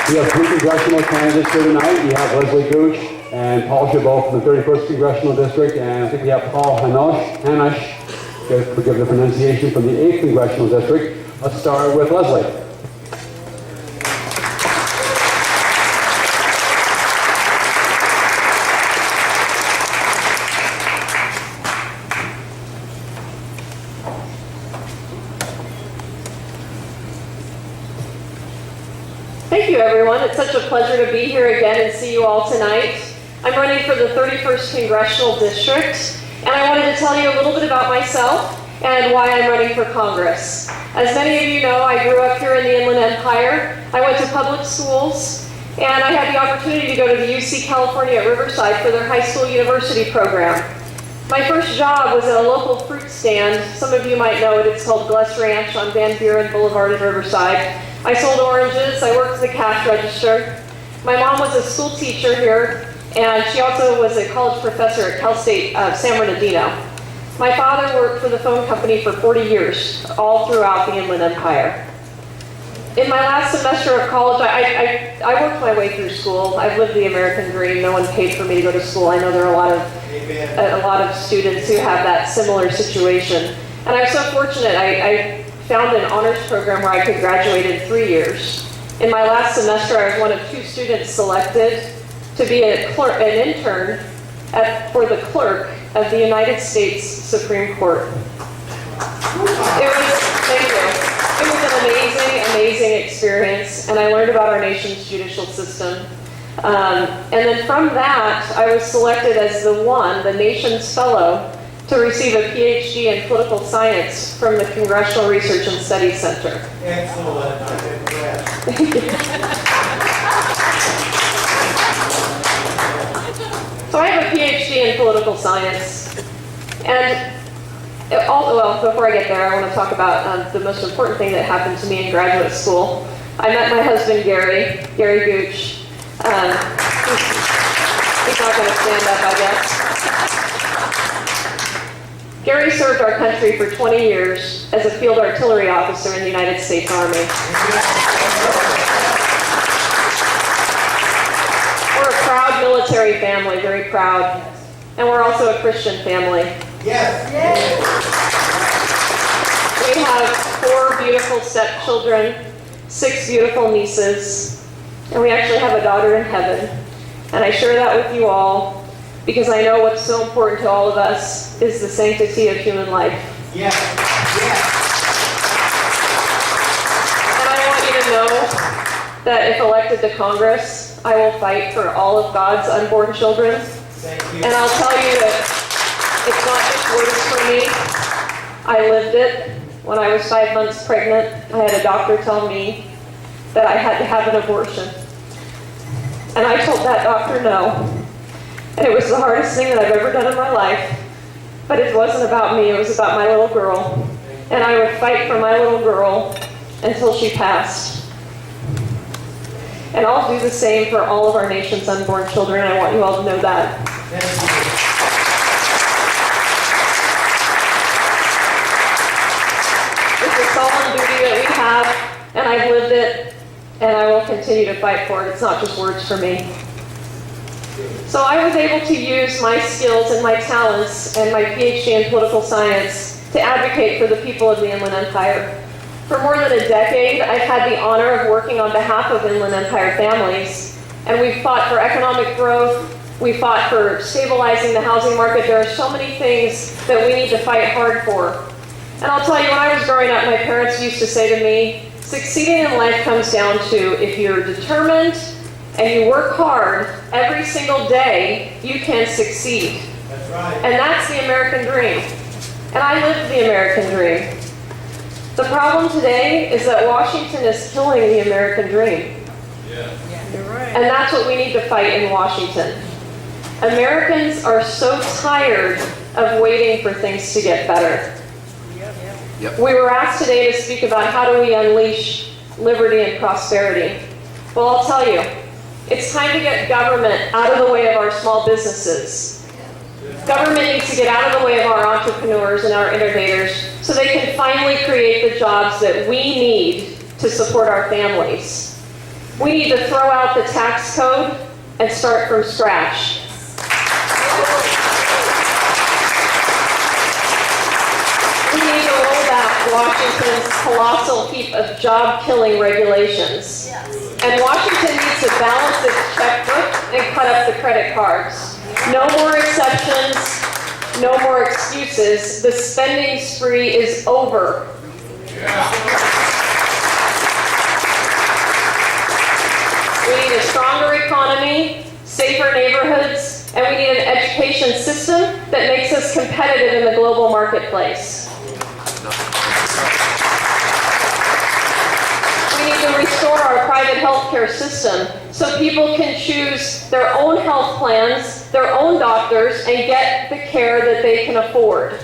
We have three congressional candidates here tonight. We have Lesli Gooch and Paul Chabot from the 31st Congressional District, and I think we have Paul Hanash, forgive the pronunciation, from the 8th Congressional District. Let's start with Lesli. Thank you, everyone. It's such a pleasure to be here again and see you all tonight. I'm running for the 31st Congressional District, and I wanted to tell you a little bit about myself and why I'm running for Congress. As many of you know, I grew up here in the Inland Empire. I went to public schools, and I had the opportunity to go to the UC California at Riverside for their high school university program. My first job was at a local fruit stand. Some of you might know it. It's called Gless Ranch on Van Buren Boulevard in Riverside. I sold oranges. I worked at the cash register. My mom was a school teacher here, and she also was a college professor at Cal State San Bernardino. My father worked for the phone company for 40 years, all throughout the Inland Empire. In my last semester of college, I worked my way through school. I've lived the American dream. No one paid for me to go to school. I know there are a lot of students who have that similar situation. And I'm so fortunate. I found an honors program where I could graduate in 3 years. In my last semester, I was one of 2 students selected to be an intern for the clerk of the United States Supreme Court. Thank you. It was an amazing experience, and I learned about our nation's judicial system. And then from that, I was selected as the nation's fellow, to receive a PhD in political science from the Congressional Research and Studies Center. Excellent. I'm impressed. Thank you. So I have a PhD in political science. And before I get there, I want to talk about the most important thing that happened to me in graduate school. I met my husband, Gary Gooch. He's not going to stand up, I guess. Gary served our country for 20 years as a field artillery officer in the United States Army. We're a proud military family, very proud. And we're also a Christian family. Yes. We have 4 beautiful stepchildren, 6 beautiful nieces, and we actually have a daughter in heaven. And I share that with you all because I know what's so important to all of us is the sanctity of human life. Yes. Yes. And I want you to know that if elected to Congress, I will fight for all of God's unborn children. Thank you. And I'll tell you that it's not just words for me. I lived it. When I was 5 months pregnant, I had a doctor tell me that I had to have an abortion. And I told that doctor no. And it was the hardest thing that I've ever done in my life. But it wasn't about me, it was about my little girl. And I would fight for my little girl until she passed. And I'll do the same for all of our nation's unborn children. I want you all to know that. It's a solemn duty that we have, and I've lived it, and I will continue to fight for it. It's not just words for me. So I was able to use my skills and my talents and my PhD in political science to advocate for the people of the Inland Empire. For more than a decade, I've had the honor of working on behalf of Inland Empire families, and we've fought for economic growth, we fought for stabilizing the housing market. There are so many things that we need to fight hard for. And I'll tell you, when I was growing up, my parents used to say to me, succeeding in life comes down to if you're determined and you work hard every single day, you can succeed. That's right. And that's the American dream. And I lived the American dream. The problem today is that Washington is killing the American dream. Yeah. You're right. And that's what we need to fight in Washington. Americans are so tired of waiting for things to get better. Yep. We were asked today to speak about how do we unleash liberty and prosperity. Well, I'll tell you, it's time to get government out of the way of our small businesses. Government needs to get out of the way of our entrepreneurs and our innovators so they can finally create the jobs that we need to support our families. We need to throw out the tax code and start from scratch. We need to roll back Washington's colossal heap of job-killing regulations. And Washington needs to balance its checkbook and cut up the credit cards. No more exceptions, no more excuses. The spending spree is over. We need a stronger economy, safer neighborhoods, and we need an education system that makes us competitive in the global marketplace. We need to restore our private healthcare system so people can choose their own health plans, their own doctors, and get the care that they can afford.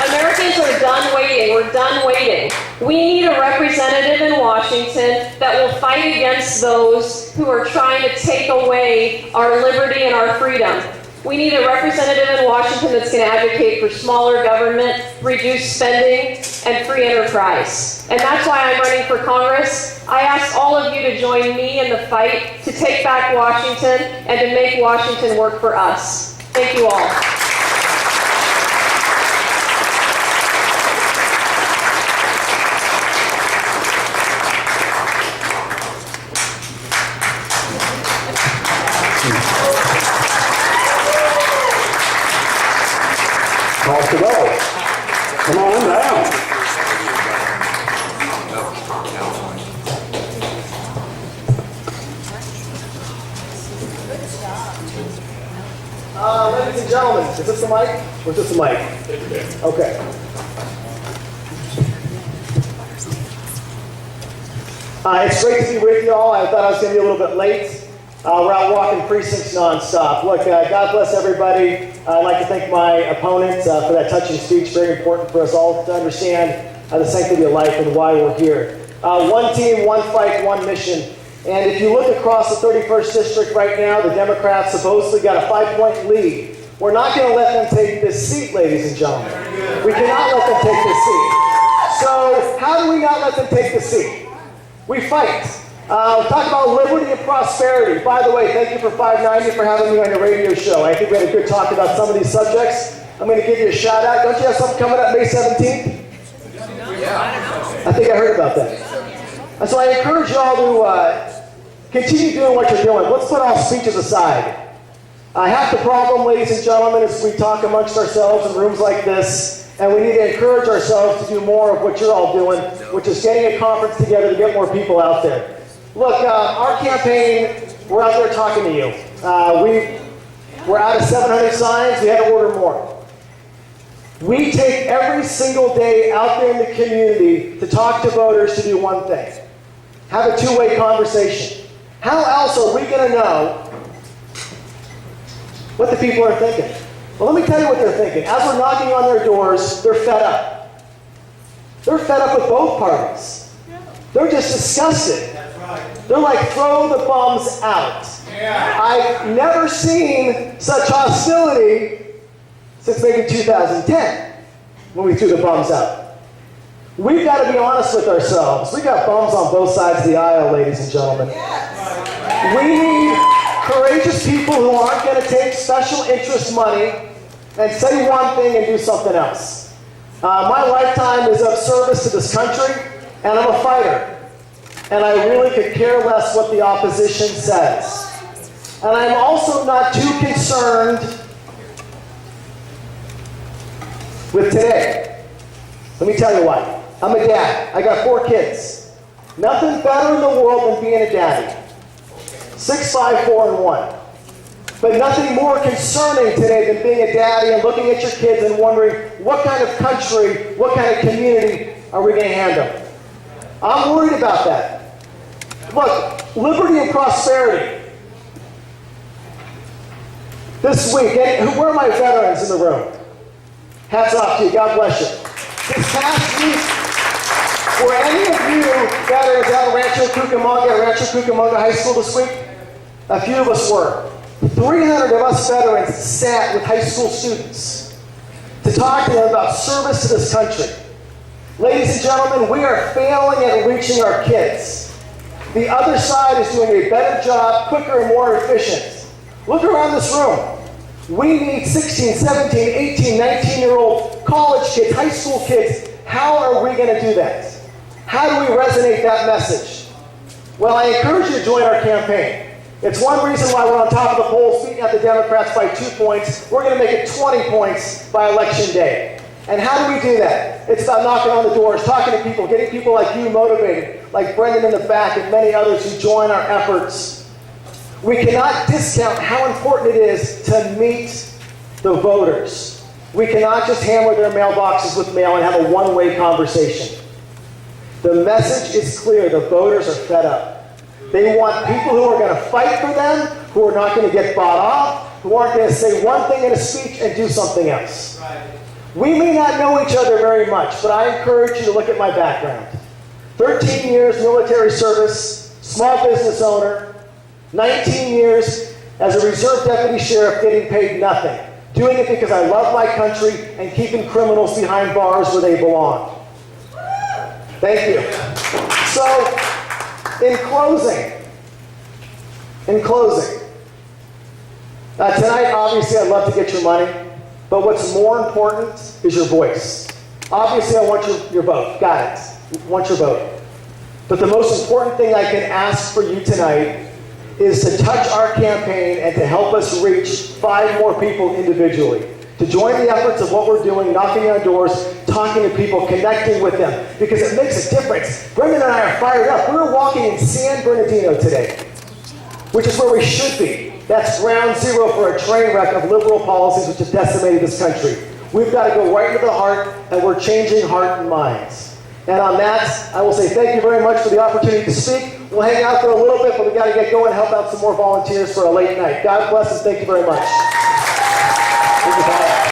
Americans are done waiting. We're done waiting. We need a representative in Washington that will fight against those who are trying to take away our liberty and our freedom. We need a representative in Washington that's going to advocate for smaller government, reduced spending, and free enterprise. And that's why I'm running for Congress. I ask all of you to join me in the fight to take back Washington and to make Washington work for us. Thank you all. Paul Chabot, come on down. Ladies and gentlemen, is this the mic? Or is this the mic? Okay. It's great to be with you all. I thought I was going to be a little bit late. We're out walking precincts nonstop. Look, God bless everybody. I'd like to thank my opponent for that touching speech. Very important for us all to understand the sanctity of life and why we're here. One team, one fight, one mission. And if you look across the 31st District right now, the Democrats supposedly got a 5-point lead. We're not going to let them take this seat, ladies and gentlemen. We cannot let them take this seat. So how do we not let them take the seat? We fight. We'll talk about liberty and prosperity. By the way, thank you for 590 for having me on your radio show. I think we had a good talk about some of these subjects. I'm going to give you a shout out. Don't you have something coming up May 17th? Yeah. I think I heard about that. And so I encourage you all to continue doing what you're doing. Let's put all speeches aside. Half the problem, ladies and gentlemen, is we talk amongst ourselves in rooms like this, and we need to encourage ourselves to do more of what you're all doing, which is getting a conference together to get more people out there. Look, our campaign, we're out there talking to you. We're out of 700 signs. We had to order more. We take every single day out there in the community to talk to voters to do one thing. Have a two-way conversation. How else are we going to know what the people are thinking? Well, let me tell you what they're thinking. As we're knocking on their doors, they're fed up. They're fed up with both parties. They're just disgusted. They're like, throw the bums out. Yeah. I've never seen such hostility since maybe 2010 when we threw the bums out. We've got to be honest with ourselves. We've got bums on both sides of the aisle, ladies and gentlemen. Yes. We need courageous people who aren't going to take special interest money and say one thing and do something else. My lifetime is of service to this country, and I'm a fighter. And I really could care less what the opposition says. And I'm also not too concerned with today. Let me tell you why. I'm a dad. I got 4 kids. Nothing better in the world than being a daddy. 6, 5, 4, and 1. But nothing more concerning today than being a daddy and looking at your kids and wondering what kind of country, what kind of community are we going to hand them? I'm worried about that. Look, liberty and prosperity. This week, where are my veterans in the room? Hats off to you. God bless you. This past week, were any of you veterans out of Rancho Cucamonga High School this week? A few of us were. 300 of us veterans sat with high school students to talk to them about service to this country. Ladies and gentlemen, we are failing at reaching our kids. The other side is doing a better job, quicker and more efficient. Look around this room. We need 16, 17, 18, 19-year-old college kids, high school kids. How are we going to do that? How do we resonate that message? Well, I encourage you to join our campaign. It's one reason why we're on top of the polls, beating out the Democrats by 2 points. We're going to make it 20 points by Election Day. And how do we do that? It's about knocking on the doors, talking to people, getting people like you motivated, like Brendan in the back and many others who join our efforts. We cannot discount how important it is to meet the voters. We cannot just hammer their mailboxes with mail and have a one-way conversation. The message is clear. The voters are fed up. They want people who are going to fight for them, who are not going to get bought off, who aren't going to say one thing in a speech and do something else. We may not know each other very much, but I encourage you to look at my background. 13 years military service, small business owner, 19 years as a reserve deputy sheriff getting paid nothing. Doing it because I love my country and keeping criminals behind bars where they belong. Thank you. So, in closing, tonight obviously I'd love to get your money, but what's more important is your voice. Obviously I want your vote. Got it. Want your vote. But the most important thing I can ask for you tonight is to touch our campaign and to help us reach 5 more people individually. To join the efforts of what we're doing, knocking on doors, talking to people, connecting with them, because it makes a difference. Brendan and I are fired up. We were walking in San Bernardino today, which is where we should be. That's ground zero for a train wreck of liberal policies which have decimated this country. We've got to go right into the heart, and we're changing heart and minds. And on that, I will say thank you very much for the opportunity to speak. We'll hang out for a little bit, but we've got to get going and help out some more volunteers for a late night. God bless and thank you very much.